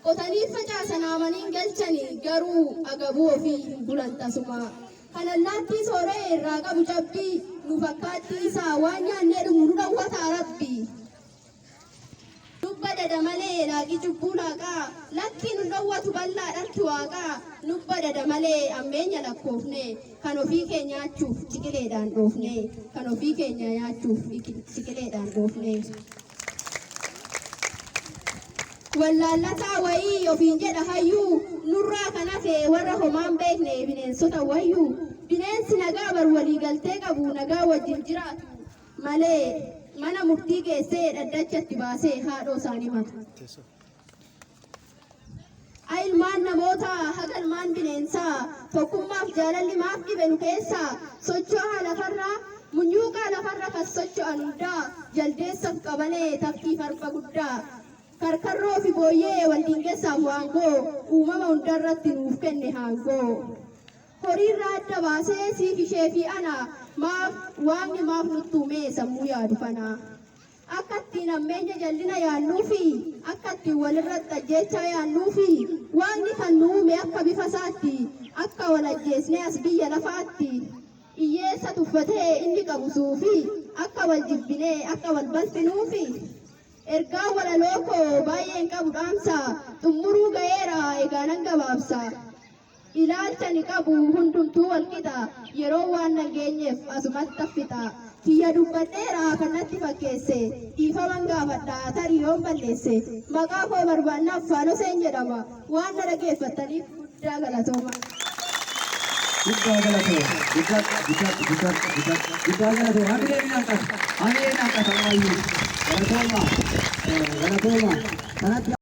qotanii facaasan amaniin galchanii garuu agabuu ofii bulan tasuma. Kan allaattii sooree irraa qabu cabbii nu fakkaattii isaa waan nyaannee dhumu nu dhawwataa rabbi. Nubba dada malee laaqii cubbuu laaqaa lakki nu dhawwatu bal'aa dharki waaqaa. Nubba dada malee ammeenya lakkoofne kan ofii keenya nyaachuuf ciqileedhaan dhoofne kan ofii keenya nyaachuuf ciqileedhaan dhoofne. Wallaallataa wayii ofiin jedha hayyuu nurraa kan hafe warra homaan beekne bineensota wayyuu. Bineensi nagaa bar walii galtee qabu nagaa wajjin jiraatu malee mana murtii geessee dhaddachatti baasee haadhoo isaanii matu. Ilmaan namootaa haga ilmaan bineensaa tokkummaaf jaalalli maaf dhibe nu keessaa socho'aa lafarraa munyuuqaa lafarra kan socho'an hundaa jaldeessaaf qabalee takkii farfa guddaa. Karkarroo fi booyyee wal dingeessaaf waangoo uumama hundarratti nuuf kenne haangoo. Horiirraa adda baasee siif ishee fi ana waaqni maaf nutti uume sammuu yaadu kana. Akka ittiin ammeenya jallina yaannuufi akka ittiin walirratti ajjeechaa yaannuufi waaqni kan nu uume akka bifa isaatti akka wal ajjeesnee as biyya lafaatti. Hiyyeessa tuffatee inni qabu suufi akka wal jibbinee akka wal balfinuufi. Ergaa walaloo koo baay'een qabu dhaamsa xummuruu ga'eera egaa nan gabaabsa. Ilaalcha ni qabu hundumtuu wal qixa yeroo waan nageenyeef asumatti affixa. Kiyya dubbadheera kan natti fakkeesse dhiifaman gaafadha tarii yoon balleesse. Maqaa koo barbaannaaf Faanoseen jedhama waan na dhageeffattaniif guddaa galatooma. Guddaa galatooma. Guddaa galatooma. Hamilee minaan qaba. Hamilee minaan qaba. Galatooma. Galatooma. Kanatti